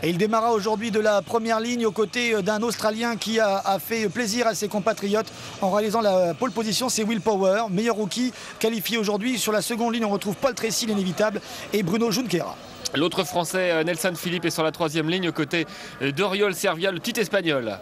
Et il démarra aujourd'hui de la première ligne aux côtés d'un Australien qui a fait plaisir à ses compatriotes en réalisant la pole position. C'est Will Power, meilleur rookie qualifié aujourd'hui. Sur la seconde ligne, on retrouve Paul Tracy, l'inévitable, et Bruno Junqueira. L'autre Français, Nelson Philippe, est sur la troisième ligne aux côtés d'Oriol Servia, le petit Espagnol.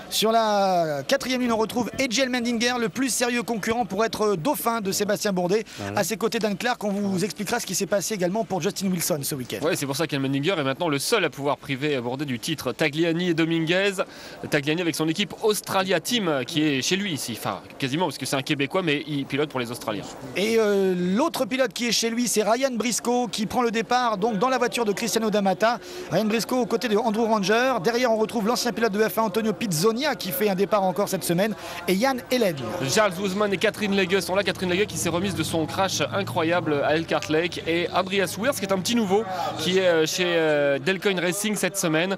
Sur la quatrième ligne, on retrouve Eddie Allmendinger, le plus sérieux concurrent pour être dauphin de Sébastien Bourdet. À ses côtés, Dan Clark. On vous expliquera ce qui s'est passé également pour Justin Wilson ce week-end. Oui, c'est pour ça qu'Allmendinger est maintenant le seul à pouvoir priver Bourdet du titre. Tagliani et Dominguez. Tagliani avec son équipe Australia Team qui est chez lui ici. Enfin, quasiment parce que c'est un Québécois, mais il pilote pour les Australiens. Et l'autre pilote qui est chez lui, c'est Ryan Briscoe qui prend le départ donc dans la voiture de Cristiano D'Amata. Ryan Briscoe aux côtés de Andrew Ranger. Derrière, on retrouve l'ancien pilote de F1 Antonio Pizzonia qui fait un départ encore cette semaine, et Yann Helen. Charles Woosman et Catherine Legge sont là. Catherine Legge qui s'est remise de son crash incroyable à Elkhart Lake, et Andreas Wirtz qui est un petit nouveau qui est chez Delcoin Racing cette semaine.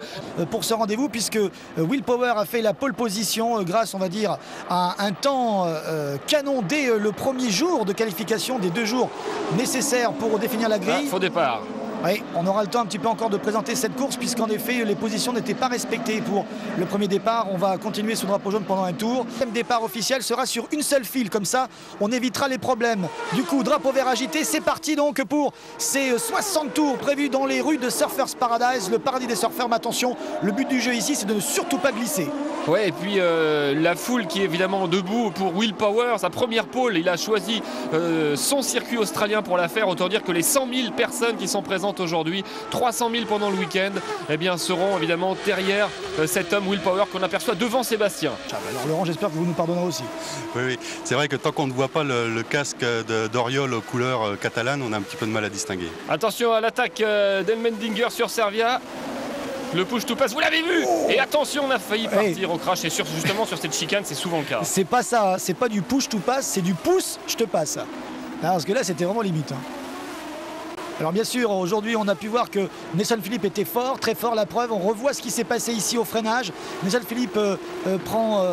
Pour ce rendez-vous, puisque Will Power a fait la pole position grâce, on va dire, à un temps canon dès le premier jour de qualification, des 2 jours nécessaires pour définir la grille. Faux départ. Oui, on aura le temps un petit peu encore de présenter cette course, puisqu'en effet les positions n'étaient pas respectées pour le premier départ. On va continuer sous drapeau jaune pendant un tour. Le deuxième départ officiel sera sur une seule file, comme ça on évitera les problèmes. Du coup, drapeau vert agité, c'est parti donc pour ces 60 tours prévus dans les rues de Surfers Paradise, le paradis des surfeurs. Mais attention, le but du jeu ici, c'est de ne surtout pas glisser. Ouais, et puis la foule qui est évidemment debout pour Will Power, sa première pole. Il a choisi son circuit australien pour la faire. Autant dire que les 100 000 personnes qui sont présentes aujourd'hui, 300 000 pendant le week-end, eh bien, seront évidemment derrière cet homme Will Power qu'on aperçoit devant Sébastien. Alors Laurent, j'espère que vous nous pardonnerez aussi. Oui, c'est vrai que tant qu'on ne voit pas le casque d'Oriol aux couleurs catalanes, on a un petit peu de mal à distinguer. Attention à l'attaque d'Allmendinger sur Servia. Le push to pass, vous l'avez vu. Et attention, on a failli partir au crash. Et justement sur cette chicane, c'est souvent le cas. C'est pas ça, c'est pas du push to pass, c'est du pouce, je te passe. Parce que là, c'était vraiment limite. Alors bien sûr, aujourd'hui, on a pu voir que Nelson Philippe était fort, très fort. La preuve, on revoit ce qui s'est passé ici au freinage. Nelson Philippe prend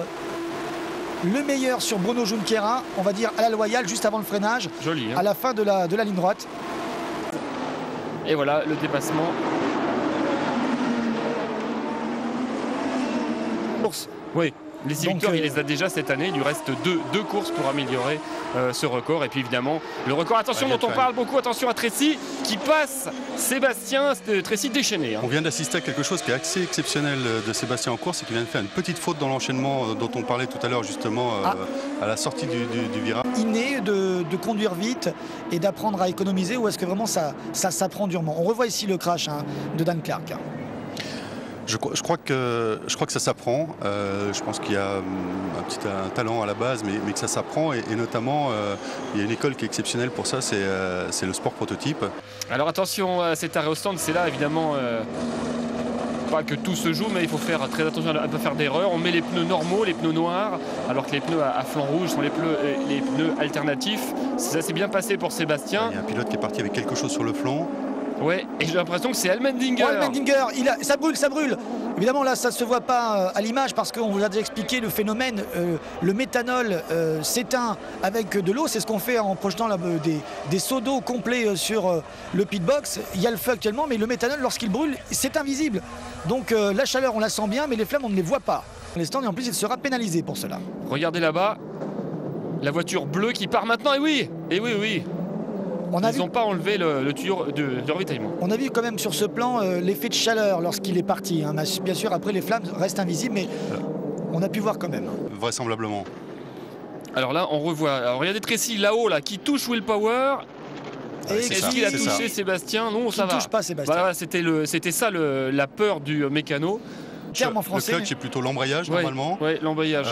le meilleur sur Bruno Junqueira, on va dire à la loyale, juste avant le freinage. Joli, hein. À la fin de la ligne droite. Et voilà le dépassement. Oui, les 6 victoires, il les a déjà cette année. Il lui reste deux courses pour améliorer ce record. Et puis évidemment, le record, attention, dont on parle beaucoup, attention à Tracy qui passe Sébastien, Tracy déchaîné. On vient d'assister à quelque chose qui est assez exceptionnel de Sébastien en course, c'est qu'il vient de faire une petite faute dans l'enchaînement dont on parlait tout à l'heure justement à la sortie du virage. Inné de conduire vite et d'apprendre à économiser, ou est-ce que vraiment ça s'apprend durement? On revoit ici le crash de Dan Clark. Je crois que ça s'apprend. Je pense qu'il y a un talent à la base, mais que ça s'apprend. Et notamment, il y a une école qui est exceptionnelle pour ça, c'est le sport prototype. Alors attention à cet arrêt au stand, c'est là évidemment pas que tout se joue, mais il faut faire très attention à ne pas faire d'erreur. On met les pneus normaux, les pneus noirs, alors que les pneus à flanc rouge sont les pneus alternatifs. Ça s'est bien passé pour Sébastien. Il y a un pilote qui est parti avec quelque chose sur le flanc. Ouais, et j'ai l'impression que c'est Allmendinger. Allmendinger, ça brûle. Évidemment, là, ça ne se voit pas à l'image parce qu'on vous a déjà expliqué le phénomène. Le méthanol s'éteint avec de l'eau. C'est ce qu'on fait en projetant des seaux d'eau complets sur le pitbox. Il y a le feu actuellement, mais le méthanol, lorsqu'il brûle, c'est invisible. Donc la chaleur, on la sent bien, mais les flammes, on ne les voit pas. Les stands, et en plus, il sera pénalisé pour cela. Regardez là-bas, la voiture bleue qui part maintenant. Et oui. Ils n'ont pas enlevé le tuyau de ravitaillement. On a vu quand même sur ce plan l'effet de chaleur lorsqu'il est parti. Bien sûr, après, les flammes restent invisibles, mais on a pu voir quand même. Vraisemblablement. Alors là, on revoit. Alors, regardez Tracy là-haut, qui touche Will Power. Est-ce qu'il a touché Sébastien? Non, ça va. Il ne touche pas Sébastien. Voilà, c'était ça la peur du mécano. Terme en français. Le clutch, c'est plutôt l'embrayage normalement. Oui, l'embrayage.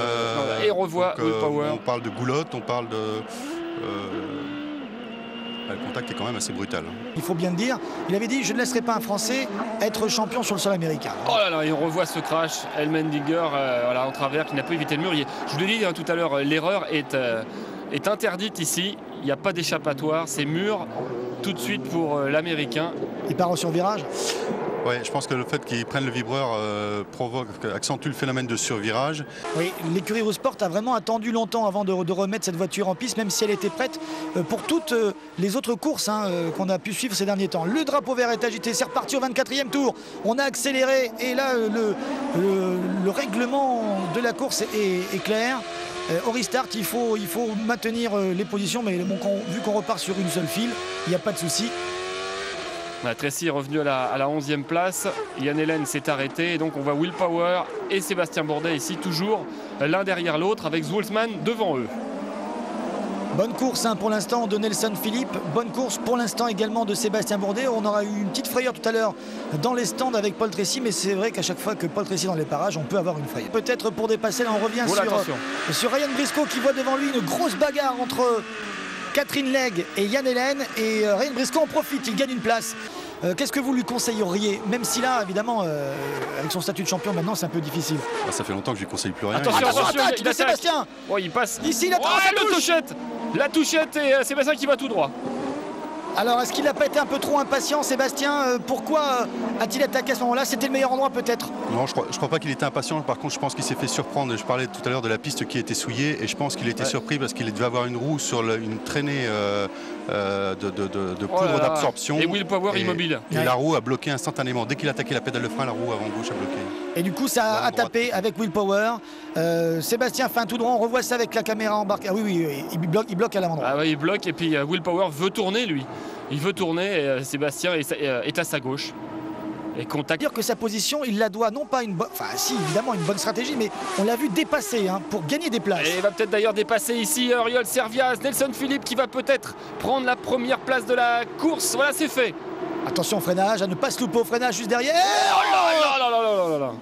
Et on revoit Will Power. On parle de goulotte, on parle de... le contact est quand même assez brutal. Il faut bien le dire. Il avait dit: je ne laisserai pas un Français être champion sur le sol américain. Oh là là, et on revoit ce crash. Allmendinger en travers qui n'a pas évité le mur. Je vous l'ai dit tout à l'heure, l'erreur est interdite ici. Il n'y a pas d'échappatoire. C'est mur tout de suite pour l'Américain. Il part au survirage. Ouais, je pense que le fait qu'ils prennent le vibreur accentue le phénomène de survirage. Oui, l'écurie Eurosport a vraiment attendu longtemps avant de remettre cette voiture en piste, même si elle était prête pour toutes les autres courses qu'on a pu suivre ces derniers temps. Le drapeau vert est agité, c'est reparti au 24e tour. On a accéléré et là, le règlement de la course est clair. Au restart, il faut maintenir les positions, mais bon, vu qu'on repart sur une seule file, il n'y a pas de souci. Tracy est revenu à la 11e place. Yann Helen s'est arrêté. Et donc on voit Will Power et Sébastien Bourdet ici, toujours l'un derrière l'autre, avec Zoltzmann devant eux. Bonne course pour l'instant de Nelson Philippe. Bonne course pour l'instant également de Sébastien Bourdet. On aura eu une petite frayeur tout à l'heure dans les stands avec Paul Tracy, mais c'est vrai qu'à chaque fois que Paul Tracy est dans les parages, on peut avoir une frayeur. Peut-être pour dépasser, là on revient sur Ryan Briscoe qui voit devant lui une grosse bagarre entre Catherine Legge et Yann Helen, et Ryan Briscoe en profite, il gagne une place. Qu'est-ce que vous lui conseilleriez, même si là évidemment avec son statut de champion maintenant c'est un peu difficile. Ça fait longtemps que je lui conseille plus rien. Attention, attaque de Sébastien. Il passe ici, la touchette et Sébastien qui va tout droit. Alors est-ce qu'il n'a pas été un peu trop impatient, Sébastien? Pourquoi a-t-il attaqué à ce moment-là? C'était le meilleur endroit peut-être? Non, je crois pas qu'il était impatient. Par contre, je pense qu'il s'est fait surprendre. Je parlais tout à l'heure de la piste qui était souillée et je pense qu'il était surpris parce qu'il devait avoir une roue sur une traînée de poudre d'absorption. Et Will Power immobile. Et la roue a bloqué instantanément. Dès qu'il a attaqué la pédale de frein, la roue avant gauche a bloqué. Et du coup, ça a tapé avec Will Power. Sébastien fait un tout droit. On revoit ça avec la caméra embarquée. Ah oui, il bloque à l'avant-droit. Ah oui, il bloque et puis Will Power veut tourner lui. Il veut tourner et Sébastien est à sa gauche. Et contact. Dire que sa position, il la doit non pas une bonne, enfin si évidemment une bonne stratégie, mais on l'a vu dépasser pour gagner des places. Et il va peut-être d'ailleurs dépasser ici Oriol Servias, Nelson Philippe qui va peut-être prendre la première place de la course. Voilà, c'est fait. Attention au freinage, à ne pas se louper au freinage juste derrière. Oh là.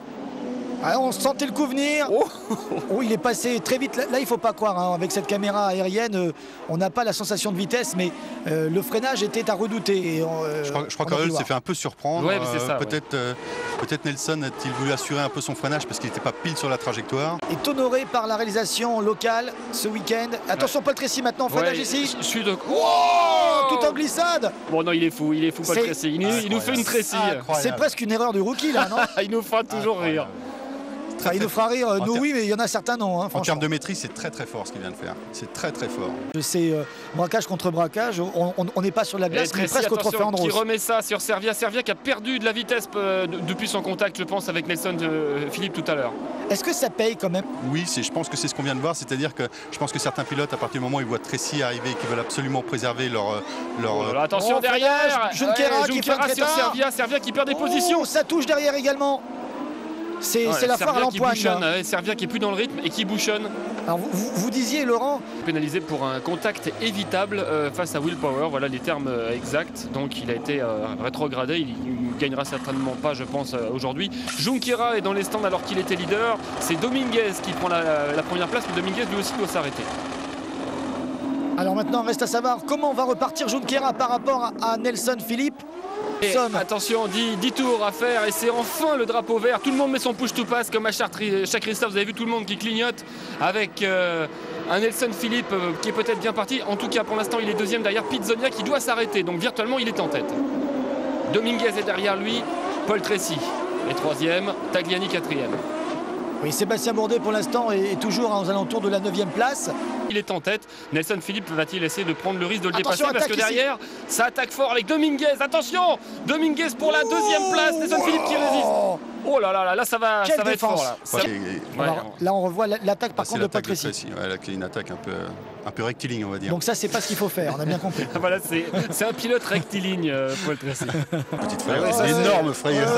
Alors, on sentait le coup venir. Oh, il est passé très vite. Là, il ne faut pas croire. Avec cette caméra aérienne, on n'a pas la sensation de vitesse, mais le freinage était à redouter. Et je crois qu'Oriol s'est fait un peu surprendre. Ouais, c'est ça, peut-être Nelson a-t-il voulu assurer un peu son freinage parce qu'il n'était pas pile sur la trajectoire. Est honoré par la réalisation locale ce week-end. Attention, Paul Tracy maintenant, freinage ici. Je suis de... Tout en glissade. Bon, non, il est fou Paul Tracy. Il nous fait une Tracy. C'est presque une erreur de rookie là, non? Il nous fera toujours rire. Il nous fera rire, nous oui, mais il y en a certains non. En termes de maîtrise, c'est très fort ce qu'il vient de faire. C'est très fort. C'est braquage contre braquage. On n'est pas sur la glace, mais presque au trophée Andros. Qui remet ça sur Servia. Servia qui a perdu de la vitesse depuis son contact, je pense, avec Nelson Philippe tout à l'heure. Est-ce que ça paye quand même? Oui, je pense que c'est ce qu'on vient de voir. C'est-à-dire que je pense que certains pilotes, à partir du moment où ils voient Tracy arriver, qui veulent absolument préserver leur attention derrière. Junqueira qui fait un très tard. Servia qui perd des positions. Ça touche derrière également. C'est la foire à l'empoigne. Servia qui est plus dans le rythme et qui bouchonne. Alors vous disiez, Laurent, pénalisé pour un contact évitable face à Will Power, voilà les termes exacts. Donc il a été rétrogradé, il ne gagnera certainement pas, je pense, aujourd'hui. Junqueira est dans les stands alors qu'il était leader. C'est Dominguez qui prend la première place, mais Dominguez lui aussi doit s'arrêter. Alors maintenant, reste à savoir comment va repartir Junqueira par rapport à Nelson Philippe. Et attention, 10 tours à faire et c'est enfin le drapeau vert. Tout le monde met son push to pass comme à chaque Christophe. Vous avez vu tout le monde qui clignote avec un Nelson Philippe qui est peut-être bien parti. En tout cas, pour l'instant, il est deuxième derrière Pizzonia qui doit s'arrêter. Donc virtuellement, il est en tête. Dominguez est derrière lui. Paul Tracy est troisième. Tagliani quatrième. Oui, Sébastien Bourdet pour l'instant est toujours aux alentours de la 9e place. Il est en tête. Nelson Philippe va-t-il essayer de prendre le risque de le dépasser parce que derrière, ça attaque fort avec Dominguez. Attention, Dominguez pour la deuxième place. Nelson Philippe qui résiste. Oh là, ça va être fort là. Là, on revoit l'attaque par contre de Paul Tracy. Une attaque un peu rectiligne, on va dire. Donc ça, c'est pas ce qu'il faut faire. On a bien compris. Voilà, c'est un pilote rectiligne, Paul Tracy. Petite frayeur, énorme frayeur.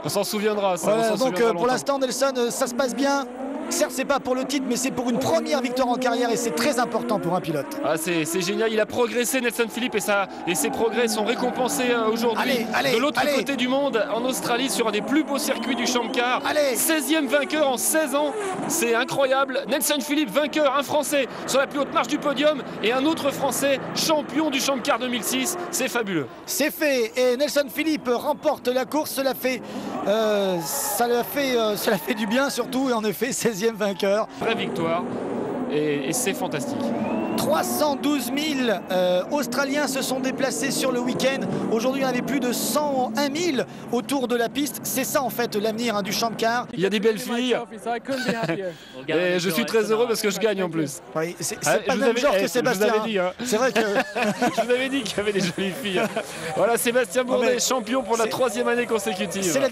On s'en souviendra. Donc pour l'instant, Nelson, ça se passe bien. Certes, c'est pas pour le titre, mais c'est pour une première victoire en carrière et c'est très important pour un pilote. C'est génial, il a progressé Nelson Philippe et ses progrès sont récompensés aujourd'hui de l'autre côté du monde, en Australie, sur un des plus beaux circuits du Champ Car. 16e vainqueur en 16 ans, c'est incroyable. Nelson Philippe, vainqueur, un Français sur la plus haute marche du podium et un autre Français champion du Champ Car 2006, c'est fabuleux. C'est fait et Nelson Philippe remporte la course, cela fait du bien surtout et en effet 16e vainqueur. Vraie victoire et c'est fantastique. 312 000 Australiens se sont déplacés sur le week-end. Aujourd'hui, il y en avait plus de 101 000 autour de la piste. C'est ça en fait l'avenir du champ de car. Il y a des belles filles. Et je suis très heureux parce que je gagne en plus. Oui, c'est pas le même genre que Sébastien. Je vous avais dit, hein. C'est vrai que je vous avais dit qu'il y avait des jolies filles. Voilà, Sébastien Bourdet, champion pour la 3e année consécutive. c'est la